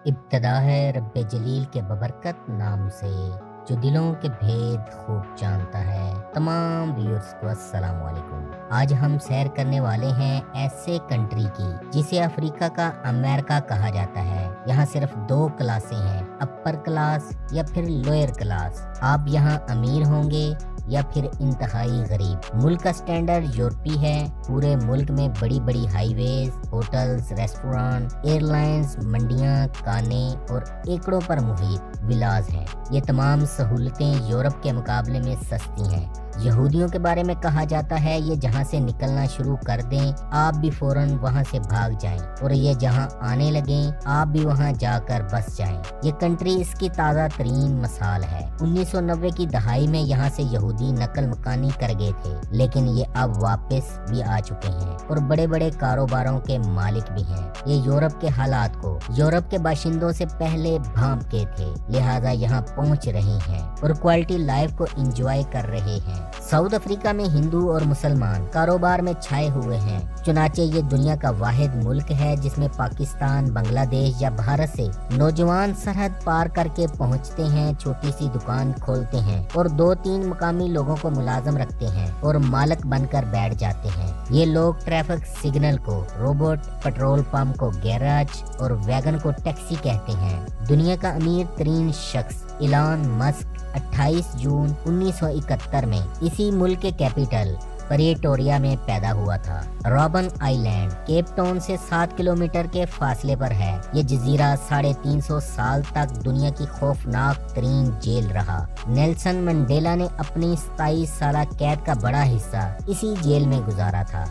इब्तदा है रब्बे जलील के बबरकत नाम से, जो दिलों के भेद खूब जानता है। तमाम व्यूअर्स को अस्सलाम वालेकुम। आज हम सैर करने वाले हैं ऐसे कंट्री की जिसे अफ्रीका का अमेरिका कहा जाता है। यहाँ सिर्फ दो क्लासें हैं, अपर क्लास या फिर लोअर क्लास। आप यहाँ अमीर होंगे या फिर इंतहाई गरीब। मुल्क का स्टैंडर्ड यूरोपी है। पूरे मुल्क में बड़ी बड़ी हाईवेज, होटल्स, रेस्टोरेंट, एयरलाइंस, मंडियां, काने और एकड़ों पर मुहित विलाज हैं। ये तमाम सहूलतें यूरोप के मुकाबले में सस्ती हैं। यहूदियों के बारे में कहा जाता है ये जहाँ से निकलना शुरू कर दें आप भी फौरन वहाँ से भाग जाएं, और ये जहाँ आने लगें आप भी वहाँ जाकर बस जाएं। ये कंट्री इसकी ताज़ा तरीन मिसाल है। 1990 की दहाई में यहाँ से यहूदी नकल मकानी कर गए थे, लेकिन ये अब वापस भी आ चुके हैं और बड़े बड़े कारोबारों के मालिक भी हैं। ये यूरोप के हालात को यूरोप के बाशिंदों से पहले भांप के थे, लिहाजा यहाँ पहुँच रहे हैं और क्वालिटी लाइफ को एंजॉय कर रहे हैं। साउथ अफ्रीका में हिंदू और मुसलमान कारोबार में छाए हुए हैं। चुनाचे ये दुनिया का वाहिद मुल्क है जिसमें पाकिस्तान, बांग्लादेश या भारत से नौजवान सरहद पार करके पहुंचते हैं, छोटी सी दुकान खोलते हैं और 2-3 मकामी लोगों को मुलाजम रखते हैं और मालिक बनकर बैठ जाते हैं। ये लोग ट्रैफिक सिग्नल को रोबोट, पेट्रोल पंप को गैराज और वैगन को टैक्सी कहते हैं। दुनिया का अमीर तरीन शख्स इलॉन मस्क 28 जून 1971 में इसी मुल्क के कैपिटल प्रेटोरिया में पैदा हुआ था। रॉबन आइलैंड केप टाउन से 7 किलोमीटर के फासले पर है। ये जजीरा 350 साल तक दुनिया की खौफनाक तरीन जेल रहा। नेल्सन मंडेला ने अपनी 27 साल कैद का बड़ा हिस्सा इसी जेल में गुजारा था।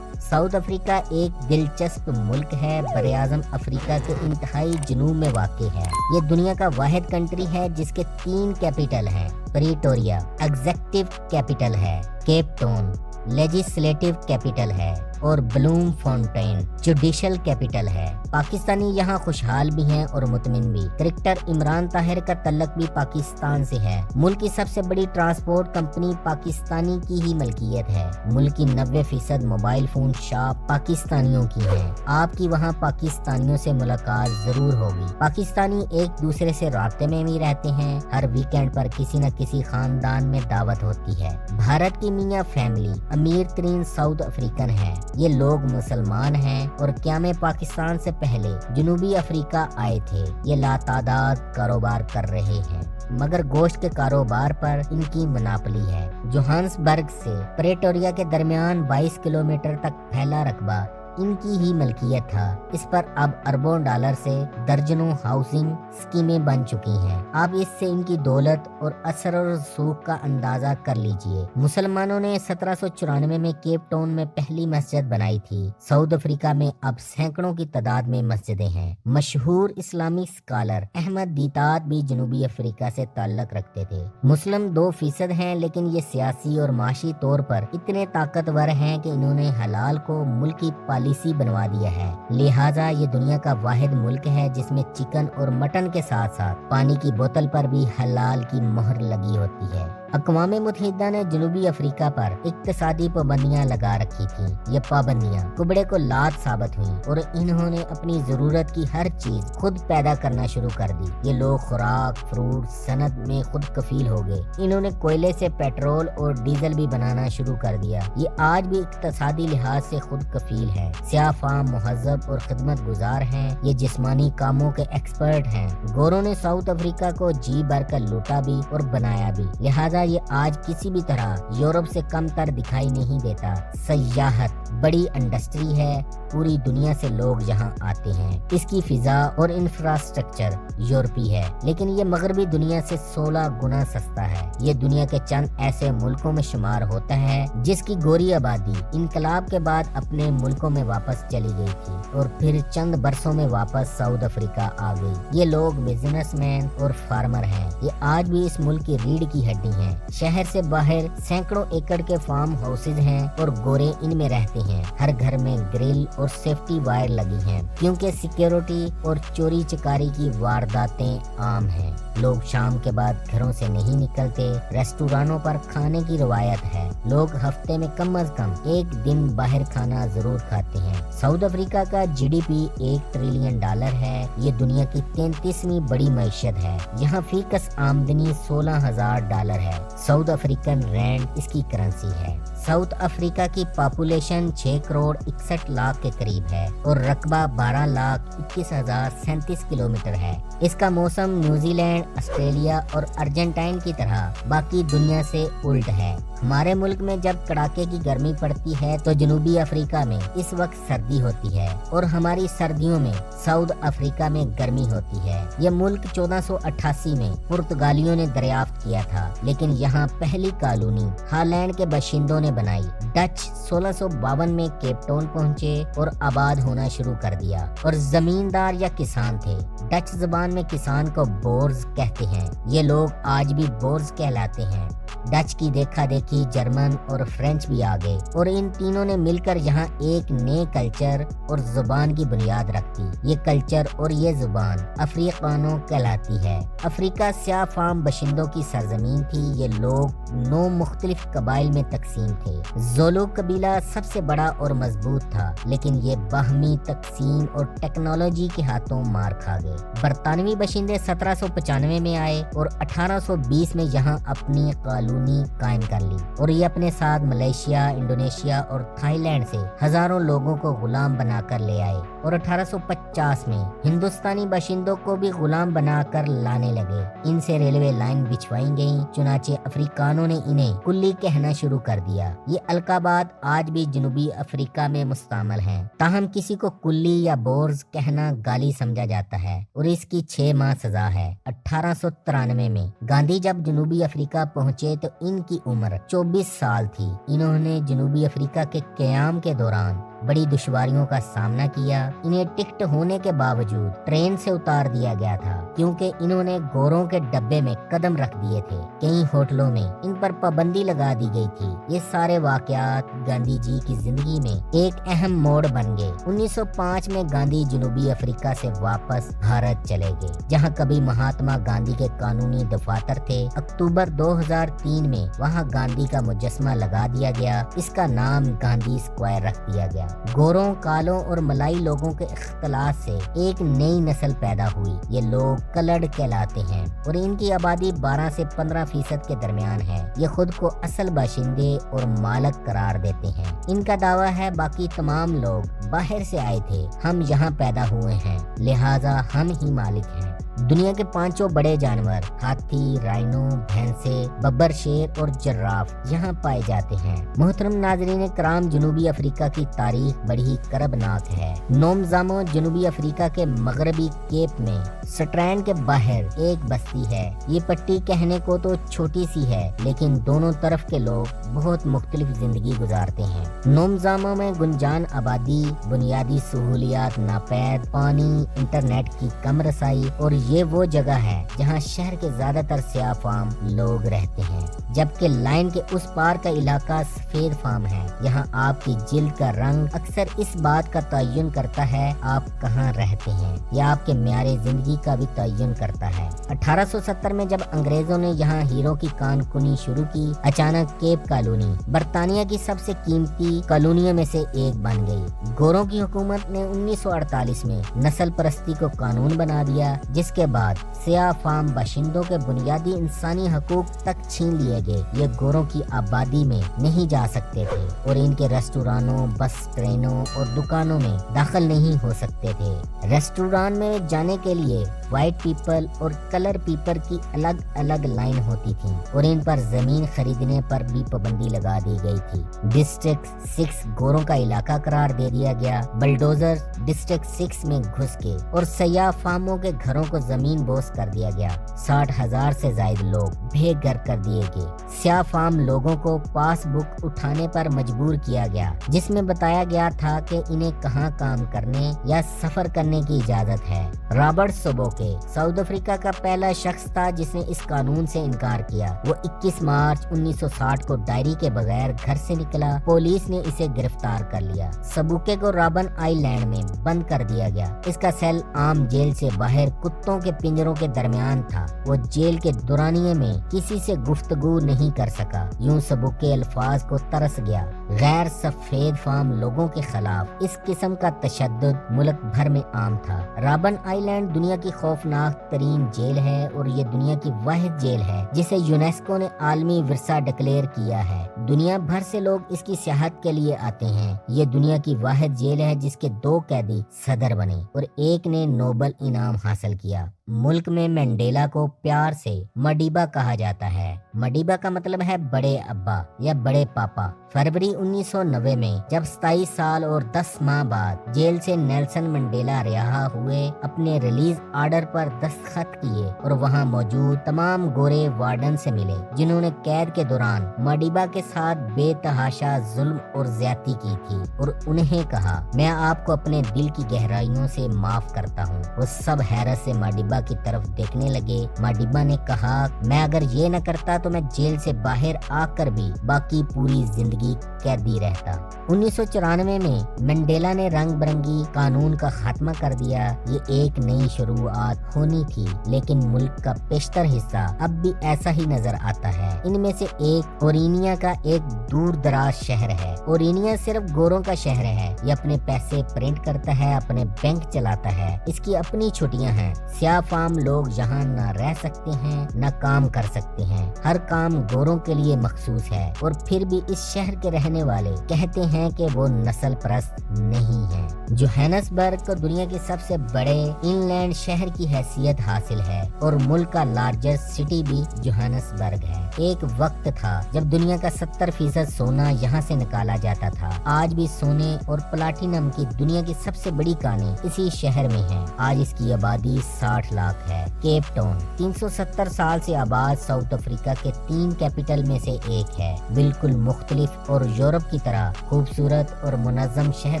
साउथ अफ्रीका एक दिलचस्प मुल्क है। बरआज़म अफ्रीका के इंतहाई जनूब में वाक़ है। ये दुनिया का वाहिद कंट्री है जिसके 3 कैपिटल हैं। प्रीटोरिया एग्जीक्यूटिव कैपिटल है, केप टाउन लेजिस्लेटिव कैपिटल है और ब्लूम फाउंटेन जुडिशल कैपिटल है। पाकिस्तानी यहाँ खुशहाल भी हैं और मुतमिन भी। क्रिकेटर इमरान ताहिर का तल्लक भी पाकिस्तान से है। मुल्क की सबसे बड़ी ट्रांसपोर्ट कंपनी पाकिस्तानी की ही मलकियत है। मुल्क की 90% मोबाइल फोन शॉप पाकिस्तानियों की है। आपकी वहाँ पाकिस्तानियों से मुलाकात जरूर होगी। पाकिस्तानी एक दूसरे से राब्ते में भी रहते हैं। हर वीकेंड पर किसी न किसी खानदान में दावत होती है। भारत की मियाँ फैमिली अमीर तरीन साउथ अफ्रीकन है। ये लोग मुसलमान हैं और क़याम पाकिस्तान से पहले जनूबी अफ्रीका आए थे। ये लातादाद कारोबार कर रहे हैं, मगर गोश्त के कारोबार पर इनकी मनापली है। जोहान्सबर्ग से प्रेटोरिया के दरमियान 22 किलोमीटर तक फैला रकबा इनकी ही मलकियत था। इस पर अब अरबों डॉलर से दर्जनों हाउसिंग स्कीमें बन चुकी हैं। आप इससे इनकी दौलत और असर और रसूख का अंदाजा कर लीजिए। मुसलमानों ने 1794 में केप टाउन में पहली मस्जिद बनाई थी। साउथ अफ्रीका में अब सैकड़ों की तादाद में मस्जिदें हैं। मशहूर इस्लामिक स्कॉलर अहमद दीतात भी जनूबी अफ्रीका से ताल्लुक रखते थे। मुस्लिम 2% हैं, लेकिन ये सियासी और माशी तौर पर इतने ताकतवर हैं कि इन्होंने हलाल को मुल्की पॉलिसी बनवा दिया है। लिहाजा ये दुनिया का वाहिद मुल्क है जिसमें चिकन और मटन के साथ साथ पानी की बोतल पर भी हलाल की मोहर लगी होती है। अक़वाम मुत्तहिदा ने जनूबी अफ्रीका पर इक्तिसादी पाबंदियां लगा रखी थी। ये पाबंदियां कुबड़े को लात साबित हुई और इन्होंने अपनी जरूरत की हर चीज खुद पैदा करना शुरू कर दी। ये लोग खुराक, फ्रूट, सनत में खुद कफील हो गए। इन्होंने कोयले से पेट्रोल और डीजल भी बनाना शुरू कर दिया। ये आज भी इक्तिसादी लिहाज से खुद कफील है। सियाह फाम, मुहज़्ज़ब और खिदमत गुजार हैं। ये जिस्मानी कामों के एक्सपर्ट हैं। गोरों ने साउथ अफ्रीका को जी भरकर लूटा भी और बनाया भी। लिहाजा ये आज किसी भी तरह यूरोप से कम तर दिखाई नहीं देता। सयाहत बड़ी इंडस्ट्री है। पूरी दुनिया से लोग यहाँ आते हैं। इसकी फिजा और इंफ्रास्ट्रक्चर यूरोपी है, लेकिन ये मगरबी दुनिया से 16 गुना सस्ता है। ये दुनिया के चंद ऐसे मुल्कों में शुमार होता है जिसकी गोरी आबादी इनकलाब के बाद अपने मुल्कों में वापस चली गई थी और फिर चंद बरसों में वापस साउथ अफ्रीका आ गई। ये लोग बिजनेसमैन और फार्मर हैं। ये आज भी इस मुल्क की रीढ़ की हड्डी हैं। शहर से बाहर सैकड़ों एकड़ के फार्म हाउसेज हैं और गोरे इनमें रहते हैं। हर घर में ग्रिल और सेफ्टी वायर लगी हैं, क्योंकि सिक्योरिटी और चोरी चकारी की वारदातें आम हैं। लोग शाम के बाद घरों से नहीं निकलते। रेस्टोरेंटों पर खाने की रवायत है। लोग हफ्ते में कम से कम एक दिन बाहर खाना जरूर खाते हैं। साउथ अफ्रीका का जीडीपी $1 ट्रिलियन है। ये दुनिया की 33वीं बड़ी मईशत है। यहाँ फीकस आमदनी $16,000 है। साउथ अफ्रीकन रैंड इसकी करेंसी है। साउथ अफ्रीका की पॉपुलेशन 6 करोड़ 61 लाख के करीब है और रकबा 12,21,037 किलोमीटर है। इसका मौसम न्यूजीलैंड, ऑस्ट्रेलिया और अर्जेंटाइन की तरह बाकी दुनिया से उल्ट है। हमारे मुल्क में जब कड़ाके की गर्मी पड़ती है तो जनूबी अफ्रीका में इस वक्त सर्दी होती है और हमारी सर्दियों में साउथ अफ्रीका में गर्मी होती है। यह मुल्क 1488 में पुर्तगालियों ने दरियाफ्त किया था, लेकिन यहाँ पहली कॉलोनी हॉलैंड के बाशिंदों ने बनाई। डच 1652 में केप टाउन पहुँचे और आबाद होना शुरू कर दिया और जमींदार या किसान थे। डच जबान में किसान को बोर्स कहते हैं। ये लोग आज भी बोर्स कहलाते हैं। डच की देखा देखी जर्मन और फ्रेंच भी आ गए और इन तीनों ने मिलकर यहाँ एक नए कल्चर और जुबान की बुनियाद रख दी। ये कल्चर और ये जुबान अफ्रीकानो कहलाती है। अफ्रीका स्याह फार्म बशिंदों की सरजमीन थी। ये लोग 9 मुख्तलिफ कबाइल में तकसीम थे। जोलो कबीला सबसे बड़ा और मजबूत था, लेकिन ये बाहमी तकसीम और टेक्नोलॉजी के हाथों मार खा गए। बरतानवी बशिंदे 1795 में आए और 1820 में यहाँ अपनी कॉलोनी कायम कर ली और ये अपने साथ मलेशिया, इंडोनेशिया और थाईलैंड से हजारों लोगों को गुलाम बनाकर ले आए और 1850 में हिंदुस्तानी बाशिंदों को भी गुलाम बनाकर लाने लगे। इनसे रेलवे लाइन बिछवाई गई। चुनाचे अफ्रीकानों ने इन्हें कुल्ली कहना शुरू कर दिया। ये अलकाबाद आज भी जनूबी अफ्रीका में मुस्तमल हैं। ताहम किसी को कुल्ली या बोर्स कहना गाली समझा जाता है और इसकी 6 माह सजा है। 1893 में गांधी जब जनूबी अफ्रीका पहुंचे तो इनकी उम्र 24 साल थी। इन्होंने जनूबी अफ्रीका के क़याम के दौरान बड़ी दुश्वारियों का सामना किया। इन्हें टिकट होने के बावजूद ट्रेन से उतार दिया गया था क्योंकि इन्होंने गोरों के डब्बे में कदम रख दिए थे। कई होटलों में इन पर पाबंदी लगा दी गई थी। ये सारे वाकयात गांधी जी की जिंदगी में एक अहम मोड़ बन गए। 1905 में गांधी जनूबी अफ्रीका से वापस भारत चले गए, जहां कभी महात्मा गांधी के कानूनी दफातर थे। अक्टूबर 2003 में वहां गांधी का मुजस्समा लगा दिया गया। इसका नाम गांधी स्क्वायर रख दिया गया। गोरों, कालों और मलाई लोगों के इख्तलात से एक नई नस्ल पैदा हुई। ये लोग कलर्ड कहलाते हैं और इनकी आबादी 12 से 15% के दरमियान है। ये खुद को असल बाशिंदे और मालक करार देते हैं। इनका दावा है बाकी तमाम लोग बाहर से आए थे, हम यहाँ पैदा हुए हैं, लिहाजा हम ही मालिक हैं। दुनिया के 5 बड़े जानवर हाथी, राइनो, भैंसे, बब्बर शेर और जिराफ यहाँ पाए जाते हैं। मोहतरम नाज़रीन कराम, जनूबी अफ्रीका की तारीख बड़ी करबनाक है। नोमजामो जनूबी अफ्रीका के मगरबी केप में स्ट्रैंड के बाहर एक बस्ती है। ये पट्टी कहने को तो छोटी सी है, लेकिन दोनों तरफ के लोग बहुत मुख्तलिफ जिंदगी गुजारते हैं। नोमजामो में गुंजान आबादी, बुनियादी सहूलियात नापैद, पानी, इंटरनेट की कम रसाई और ये वो जगह है जहाँ शहर के ज्यादातर स्याह फार्म लोग रहते हैं, जबकि लाइन के उस पार का इलाका सफेद फार्म है। यहाँ आपकी जिल्द का रंग अक्सर इस बात का तयन करता है आप कहाँ रहते हैं, या आपके म्यारे जिंदगी का भी तयन करता है। 1870 में जब अंग्रेजों ने यहाँ हीरो की कानकुनी शुरू की, अचानक केप कॉलोनी बरतानिया की सबसे कीमती कॉलोनियों में से एक बन गई। गोरों की हुकूमत ने 1948 में नस्ल परस्ती को कानून बना दिया, जिसके बाद स्याह फार्म बाशिंदों के बुनियादी इंसानी हकूक तक छीन लिए गए। ये गोरों की आबादी में नहीं जा सकते थे और इनके रेस्टोरेंटों, बस, ट्रेनों और दुकानों में दाखिल नहीं हो सकते थे। रेस्टोरेंट में जाने के लिए व्हाइट पीपल और कलर पीपल की अलग अलग लाइन होती थी और इन पर जमीन खरीदने पर भी पाबंदी लगा दी गई थी। डिस्ट्रिक्ट 6 गोरों का इलाका करार दे दिया गया। बलडोजर डिस्ट्रिक्ट 6 में घुस के और सयाह फार्मों के घरों को जमीन बोस कर दिया गया। 60,000 से ज्यादा लोग बेघर कर दिए गए। स्याह फार्म लोगों को पासबुक उठाने पर मजबूर किया गया, जिसमें बताया गया था कि इन्हें कहाँ काम करने या सफर करने की इजाजत है। रॉबर्ट सोबोके साउथ अफ्रीका का पहला शख्स था जिसने इस कानून से इनकार किया। वो 21 मार्च 1960 को डायरी के बगैर घर से निकला। पुलिस ने इसे गिरफ्तार कर लिया। सबूके को रॉबन आइलैंड में बंद कर दिया गया। इसका सेल आम जेल से बाहर कुत्तों के पिंजरों के दरमियान था। वो जेल के दौरानिये में किसी से गुफ्तगू नहीं कर सका। यूं सबूके अल्फाज को तरस गया। गैर सफेद फार्म लोगों के खिलाफ इस किस्म का तशद्दुद मुल्क भर में आम था। रॉबन आइलैंड दुनिया की खौफनाक तरीन जेल है और ये दुनिया की वाहिद जेल है जिसे यूनेस्को ने आलमी विरसा डिक्लेयर किया है। दुनिया भर से लोग इसकी सियाहत के लिए आते हैं। ये दुनिया की वाहिद जेल है जिसके 2 कैदी सदर बने और एक ने नोबल इनाम हासिल किया। मुल्क में मंडेला को प्यार से मडीबा कहा जाता है। मडीबा का मतलब है बड़े अब्बा या बड़े पापा। फरवरी 1990 में जब 27 साल और 10 माह बाद जेल से नेल्सन मंडेला रिहा हुए, अपने रिलीज आर्डर पर दस्तखत किए और वहां मौजूद तमाम गोरे वार्डन से मिले जिन्होंने कैद के दौरान मडीबा के साथ बेतहाशा जुल्म और ज्यादती की थी और उन्हें कहा, मैं आपको अपने दिल की गहराइयों से माफ करता हूँ। वो सब हैरत से मडीबा की तरफ देखने लगे। मडीबा ने कहा, मैं अगर ये न करता तो मैं जेल से बाहर आकर भी बाकी पूरी जिंदगी कैदी रहता। 1994 में मंडेला ने रंग बिरंगी कानून का खात्मा कर दिया। ये एक नई शुरुआत होनी थी, लेकिन मुल्क का बेशतर हिस्सा अब भी ऐसा ही नजर आता है। इनमें से एक ओरेनिया का एक दूर दराज शहर है। ओरेनिया सिर्फ गोरों का शहर है। ये अपने पैसे प्रिंट करता है, अपने बैंक चलाता है। इसकी अपनी छुट्टियां हैं। स्याह फार्म लोग यहाँ न रह सकते हैं न काम कर सकते हैं। हर काम गोरों के लिए मखसूस है और फिर भी इस शहर के रहने वाले कहते हैं कि वो नस्ल परस्त नहीं है। जोहानसबर्ग को दुनिया के सबसे बड़े इनलैंड शहर की हैसियत हासिल है और मुल्क का लार्जेस्ट सिटी भी जोहानसबर्ग है। एक वक्त था जब दुनिया का 70% सोना यहाँ से निकाला जाता था। आज भी सोने और प्लाटिनम की दुनिया की सबसे बड़ी कानें इसी शहर में है। आज इसकी आबादी 60 लाख है। केप टाउन 370 साल से आबाद साउथ अफ्रीका के 3 कैपिटल में से एक है। बिल्कुल मुख्तलिफ और यूरोप की तरह खूबसूरत और मुनज़्ज़म शहर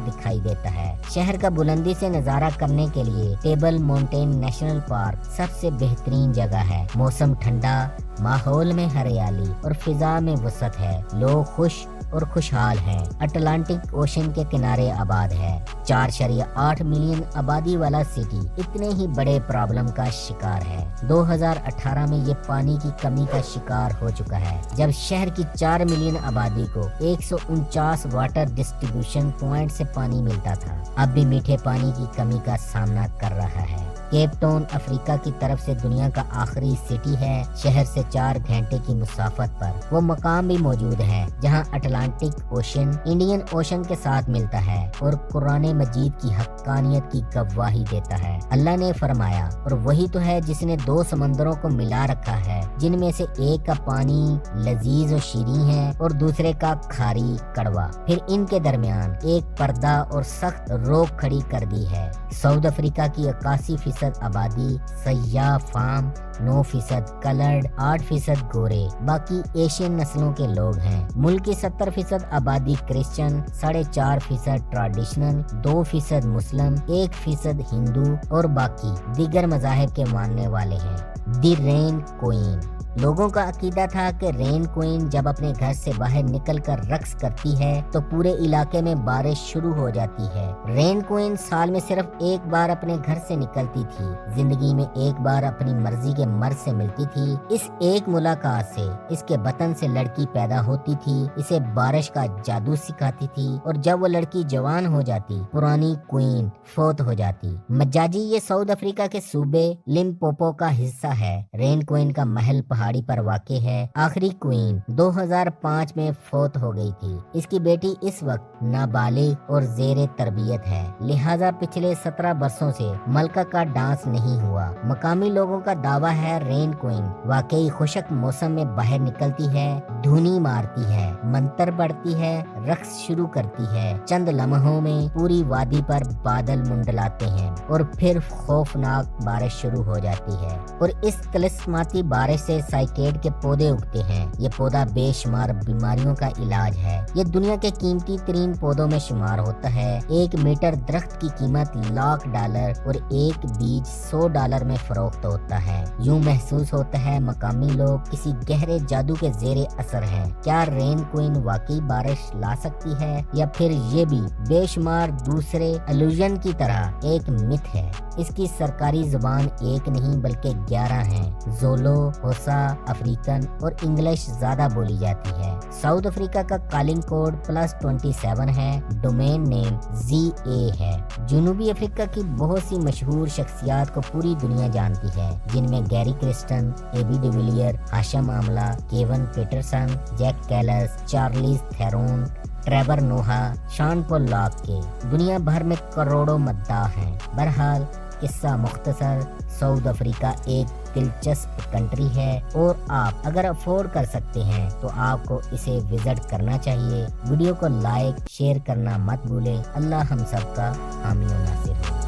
दिखाई देता है। शहर का बुलंदी से नजारा करने के लिए टेबल माउंटेन नेशनल पार्क सबसे बेहतरीन जगह है। मौसम ठंडा, माहौल में हरियाली और फिजा में वसअत है। लोग खुश और खुशहाल हैं। अटलांटिक ओशन के किनारे आबाद है। 4.8 मिलियन आबादी वाला सिटी इतने ही बड़े प्रॉब्लम का शिकार है। 2018 में ये पानी की कमी का शिकार हो चुका है, जब शहर की 4 मिलियन आबादी को 149 वाटर डिस्ट्रीब्यूशन पॉइंट से पानी मिलता था। अब भी मीठे पानी की कमी का सामना कर रहा है। केप टाउन अफ्रीका की तरफ से दुनिया का आखिरी सिटी है। शहर से 4 घंटे की मुसाफत पर वो मकाम भी मौजूद है जहां अटलांटिक ओशन इंडियन ओशन के साथ मिलता है और कुरान मजीद की हक्कानियत की गवाही देता है। अल्लाह ने फरमाया, और वही तो है जिसने 2 समंदरों को मिला रखा है, जिनमें से एक का पानी लजीज और शीरीं है और दूसरे का खारी कड़वा। फिर इनके दरमियान एक पर्दा और सख्त रोक खड़ी कर दी है। साउथ अफ्रीका की 81% आबादी सयाह फार्म, 9% कलर्ड, 8% गोरे, बाकी एशियन नस्लों के लोग हैं। मुल्क की 70% आबादी क्रिश्चियन, 4.5% ट्रेडिशनल, 2% मुस्लिम, 1% हिंदू और बाकी दीगर मज़ाहिब के मानने वाले हैं। दी रेन क्वीन, लोगों का अकीदा था कि रेन क्वीन जब अपने घर से बाहर निकलकर रक्स करती है तो पूरे इलाके में बारिश शुरू हो जाती है। रेन क्वीन साल में सिर्फ एक बार अपने घर से निकलती थी। जिंदगी में एक बार अपनी मर्जी के मर्द से मिलती थी। इस एक मुलाकात से इसके बतन से लड़की पैदा होती थी, इसे बारिश का जादू सिखाती थी और जब वो लड़की जवान हो जाती पुरानी क्वीन फोत हो जाती। मजाजी ये साउथ अफ्रीका के सूबे लिम्पोपो का हिस्सा है। रेन क्वीन का महल पहाड़ी पर वाक़ है। आखिरी क्वीन 2005 में फोत हो गई थी। इसकी बेटी इस वक्त नाबालिग और जेरे तरबियत है, लिहाजा पिछले 17 वर्षों से मलका का डांस नहीं हुआ। मकामी लोगों का दावा है रेन क्वीन वाकई खुशक मौसम में बाहर निकलती है, धुनी मारती है, मंत्र पढ़ती है, रक्स शुरू करती है। चंद लम्हों में पूरी वादी पर बादल मुंडलाते हैं और फिर खौफनाक बारिश शुरू हो जाती है और इस तिलिस्माती बारिश से साइकेड के पौधे उगते हैं। ये पौधा बेशुमार बीमारियों का इलाज है। ये दुनिया के कीमती तरीन पौधों में शुमार होता है। 1 मीटर दरख्त की कीमत $1,00,000 और एक बीज $100 में फरोख्त होता है। यूं महसूस होता है मकामी लोग किसी गहरे जादू के जेरे असर हैं। क्या रेन क्वीन वाकई बारिश ला सकती है या फिर ये भी बेशुमार दूसरे इल्यूजन की तरह एक मिथ है? इसकी सरकारी जुबान एक नहीं बल्कि 11 हैं। जोलो, होसा, अफ्रीकन और इंग्लिश ज्यादा बोली जाती है। साउथ अफ्रीका का कॉलिंग कोड +27 है। डोमेन नेम ZA है। जनूबी अफ्रीका की बहुत सी मशहूर शख्सियात को पूरी दुनिया जानती है, जिनमें Gary Kirsten, AB de Villiers, Hashim Amla, Kevin Pietersen, Jacques Kallis, Charlize Theron, Trevor Noah, Shaun Pollock के दुनिया भर में करोड़ों मद्दाह हैं। बहरहाल किस्सा मुख्तसर, साउथ अफ्रीका एक दिलचस्प कंट्री है और आप अगर अफोर्ड कर सकते हैं तो आपको इसे विजिट करना चाहिए। वीडियो को लाइक शेयर करना मत भूलें। अल्लाह हम सबका हामी और नासिर हो।